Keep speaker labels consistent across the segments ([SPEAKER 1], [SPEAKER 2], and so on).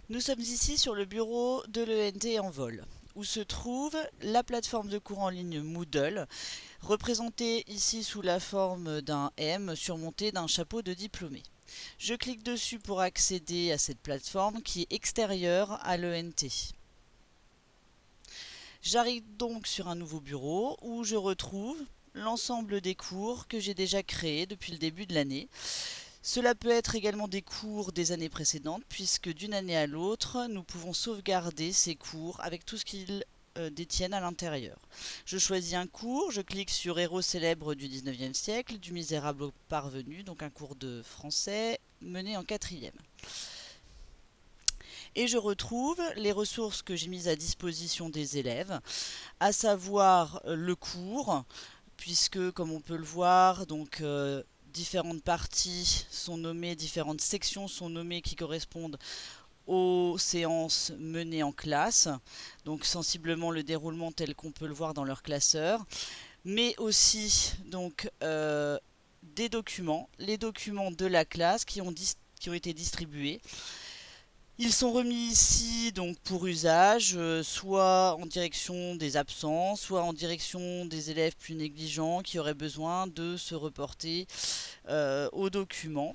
[SPEAKER 1] Nous sommes ici sur le bureau de l'ENT en vol, où se trouve la plateforme de cours en ligne Moodle, représentée ici sous la forme d'un M surmonté d'un chapeau de diplômé. Je clique dessus pour accéder à cette plateforme qui est extérieure à l'ENT. J'arrive donc sur un nouveau bureau où je retrouve l'ensemble des cours que j'ai déjà créés depuis le début de l'année. Cela peut être également des cours des années précédentes, puisque d'une année à l'autre, nous pouvons sauvegarder ces cours avec tout ce qu'ils détiennent à l'intérieur. Je choisis un cours, je clique sur Héros célèbres du 19e siècle, du misérable au parvenu, donc un cours de français mené en quatrième. Et je retrouve les ressources que j'ai mises à disposition des élèves, à savoir le cours, puisque comme on peut le voir, différentes parties sont nommées, différentes sections sont nommées qui correspondent aux séances menées en classe, donc sensiblement le déroulement tel qu'on peut le voir dans leur classeur, mais aussi des documents, les documents de la classe qui ont été distribués. Ils sont remis ici donc pour usage, soit en direction des absents, soit en direction des élèves plus négligents qui auraient besoin de se reporter aux documents.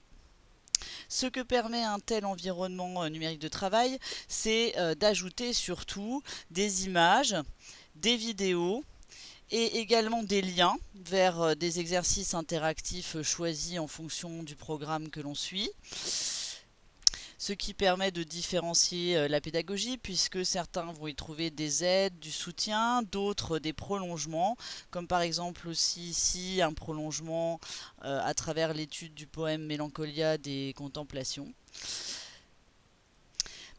[SPEAKER 1] Ce que permet un tel environnement numérique de travail, c'est d'ajouter surtout des images, des vidéos et également des liens vers des exercices interactifs choisis en fonction du programme que l'on suit, ce qui permet de différencier la pédagogie, puisque certains vont y trouver des aides, du soutien, d'autres des prolongements, comme par exemple aussi ici un prolongement à travers l'étude du poème Mélancolia des Contemplations.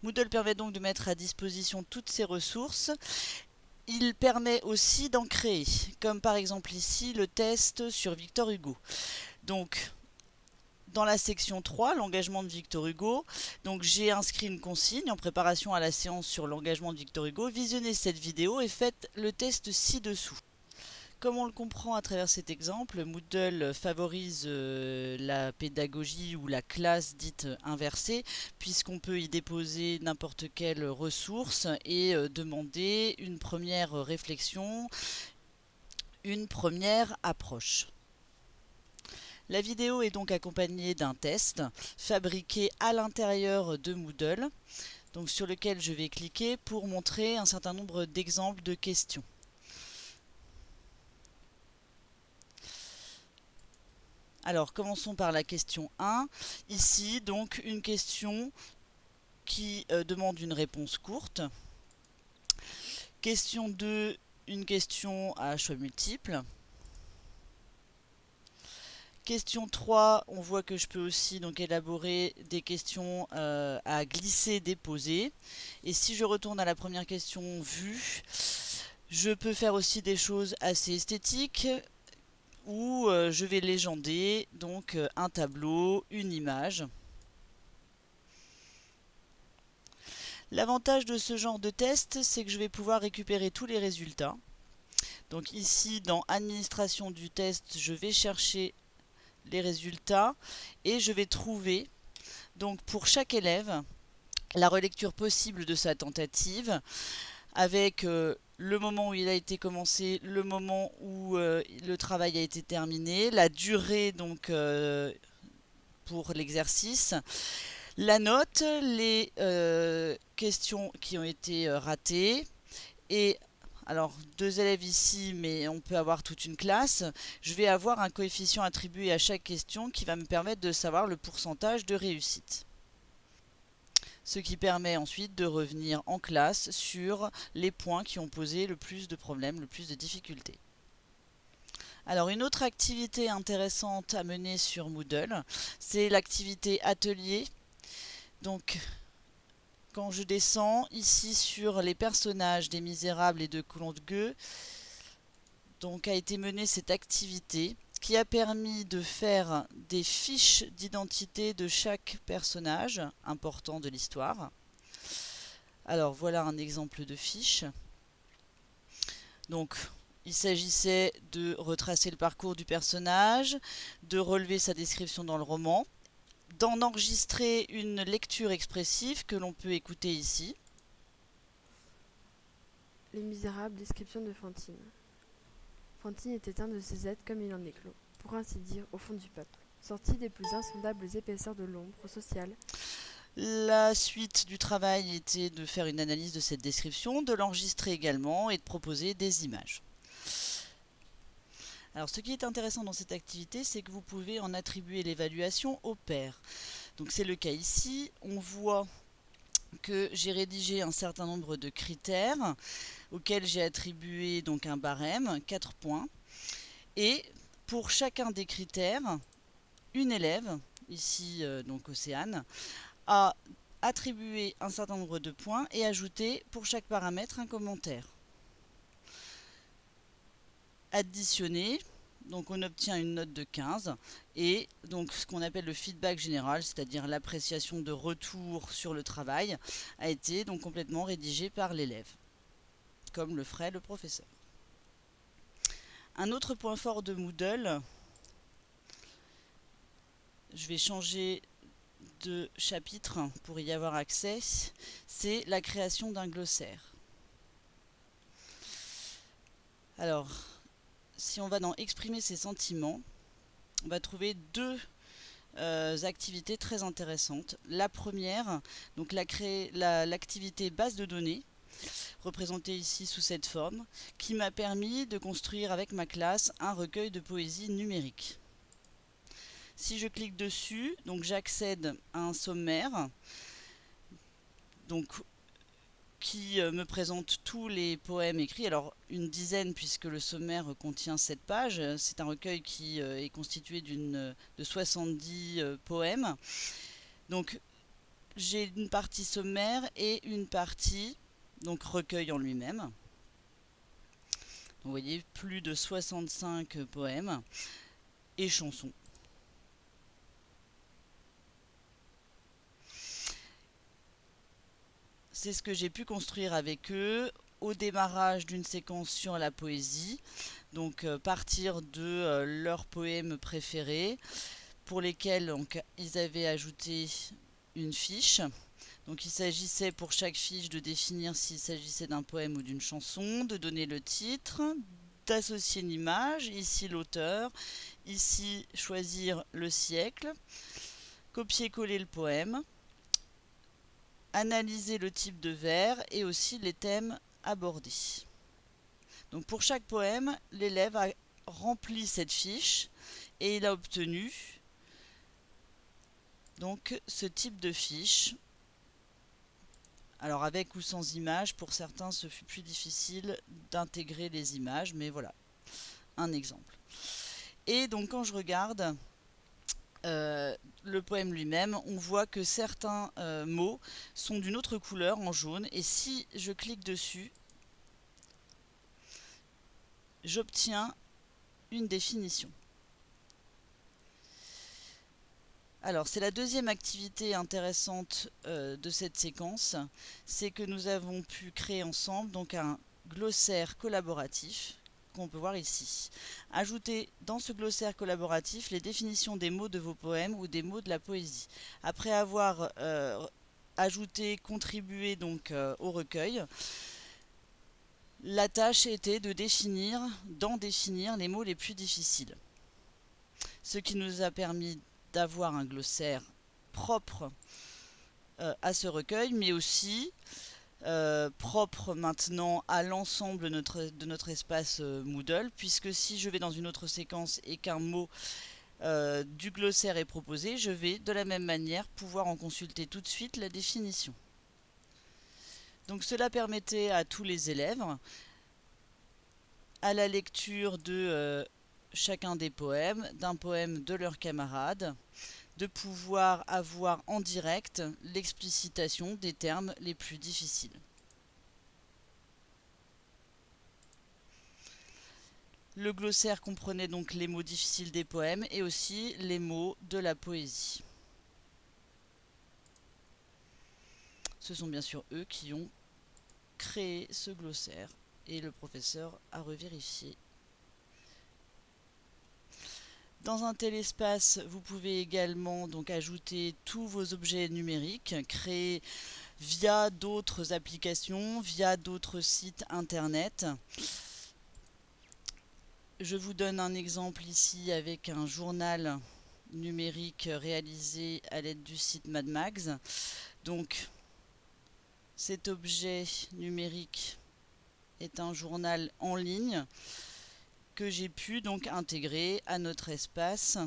[SPEAKER 1] Moodle permet donc de mettre à disposition toutes ces ressources. Il permet aussi d'en créer, comme par exemple ici le test sur Victor Hugo. Donc, dans la section 3, l'engagement de Victor Hugo, donc j'ai inscrit une consigne en préparation à la séance sur l'engagement de Victor Hugo. Visionnez cette vidéo et faites le test ci-dessous. Comme on le comprend à travers cet exemple, Moodle favorise la pédagogie ou la classe dite inversée, puisqu'on peut y déposer n'importe quelle ressource et demander une première réflexion, une première approche. La vidéo est donc accompagnée d'un test fabriqué à l'intérieur de Moodle, donc sur lequel je vais cliquer pour montrer un certain nombre d'exemples de questions. Alors, commençons par la question 1. Ici, donc, une question qui demande une réponse courte. Question 2, une question à choix multiples. Question 3, on voit que je peux aussi donc élaborer des questions à glisser, déposer. Et si je retourne à la première question vue, je peux faire aussi des choses assez esthétiques où je vais légender donc un tableau, une image. L'avantage de ce genre de test, c'est que je vais pouvoir récupérer tous les résultats. Donc ici, dans administration du test, je vais chercher les résultats et je vais trouver, donc pour chaque élève, la relecture possible de sa tentative avec le moment où il a été commencé, le moment où le travail a été terminé, la durée donc pour l'exercice, la note, les questions qui ont été ratées et alors 2 élèves ici, mais on peut avoir toute une classe. Je vais avoir un coefficient attribué à chaque question qui va me permettre de savoir le pourcentage de réussite. Ce qui permet ensuite de revenir en classe sur les points qui ont posé le plus de problèmes, le plus de difficultés. Alors une autre activité intéressante à mener sur Moodle, c'est l'activité atelier. Donc quand je descends ici sur les personnages des Misérables et de Colomb de Gueux, donc a été menée cette activité qui a permis de faire des fiches d'identité de chaque personnage important de l'histoire. Alors voilà un exemple de fiche. Donc il s'agissait de retracer le parcours du personnage, de relever sa description dans le roman, d'en enregistrer une lecture expressive que l'on peut écouter ici.
[SPEAKER 2] Les Misérables, description de Fantine. Fantine était un de ces êtres comme il en éclot, pour ainsi dire, au fond du peuple, sorti des plus insondables épaisseurs de l'ombre sociale.
[SPEAKER 1] La suite du travail était de faire une analyse de cette description, de l'enregistrer également et de proposer des images. Alors ce qui est intéressant dans cette activité, c'est que vous pouvez en attribuer l'évaluation au pair. Donc c'est le cas ici, on voit que j'ai rédigé un certain nombre de critères auxquels j'ai attribué donc un barème, 4 points. Et pour chacun des critères, une élève, ici donc Océane, a attribué un certain nombre de points et ajouté pour chaque paramètre un commentaire. Additionné, donc on obtient une note de 15 et donc ce qu'on appelle le feedback général, c'est-à-dire l'appréciation de retour sur le travail, a été donc complètement rédigé par l'élève, comme le ferait le professeur. Un autre point fort de Moodle, je vais changer de chapitre pour y avoir accès, c'est la création d'un glossaire. Alors, si on va dans exprimer ses sentiments, on va trouver deux activités très intéressantes. La première, donc l'activité base de données, représentée ici sous cette forme, qui m'a permis de construire avec ma classe un recueil de poésie numérique. Si je clique dessus, donc j'accède à un sommaire, donc qui me présente tous les poèmes écrits, alors une dizaine puisque le sommaire contient 7 pages. C'est un recueil qui est constitué de 70 poèmes. Donc j'ai une partie sommaire et une partie donc recueil en lui-même. Donc, vous voyez, plus de 65 poèmes et chansons. C'est ce que j'ai pu construire avec eux au démarrage d'une séquence sur la poésie. Donc partir de leurs poèmes préférés pour lesquels donc, ils avaient ajouté une fiche. Donc il s'agissait pour chaque fiche de définir s'il s'agissait d'un poème ou d'une chanson, de donner le titre, d'associer une image, ici l'auteur, ici choisir le siècle, copier-coller le poème, analyser le type de vers et aussi les thèmes abordés. Donc pour chaque poème, l'élève a rempli cette fiche et il a obtenu donc ce type de fiche. Alors avec ou sans images, pour certains ce fut plus difficile d'intégrer les images, mais voilà, un exemple. Et donc quand je regarde le poème lui-même, on voit que certains mots sont d'une autre couleur en jaune, et si je clique dessus, j'obtiens une définition. Alors, c'est la deuxième activité intéressante de cette séquence, c'est que nous avons pu créer ensemble donc un glossaire collaboratif qu'on peut voir ici. Ajoutez dans ce glossaire collaboratif les définitions des mots de vos poèmes ou des mots de la poésie. Après avoir ajouté, contribué donc au recueil, la tâche était de d'en définir les mots les plus difficiles. Ce qui nous a permis d'avoir un glossaire propre à ce recueil, mais aussi propre maintenant à l'ensemble de notre espace Moodle, puisque si je vais dans une autre séquence et qu'un mot du glossaire est proposé, je vais de la même manière pouvoir en consulter tout de suite la définition. Donc cela permettait à tous les élèves, à la lecture de chacun des poèmes, d'un poème de leurs camarades, de pouvoir avoir en direct l'explicitation des termes les plus difficiles. Le glossaire comprenait donc les mots difficiles des poèmes et aussi les mots de la poésie. Ce sont bien sûr eux qui ont créé ce glossaire et le professeur a revérifié. Dans un tel espace, vous pouvez également donc ajouter tous vos objets numériques, créer via d'autres applications, via d'autres sites internet. Je vous donne un exemple ici avec un journal numérique réalisé à l'aide du site MadMags. Donc cet objet numérique est un journal en ligne que j'ai pu donc intégrer à notre espace.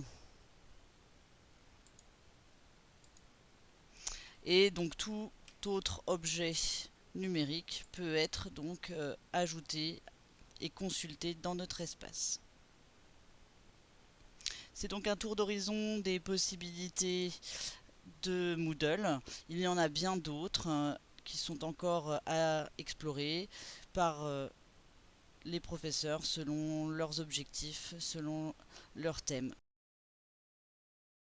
[SPEAKER 1] Et donc tout autre objet numérique peut être donc ajouté et consulté dans notre espace. C'est donc un tour d'horizon des possibilités de Moodle. Il y en a bien d'autres qui sont encore à explorer par les professeurs selon leurs objectifs, selon leurs thèmes.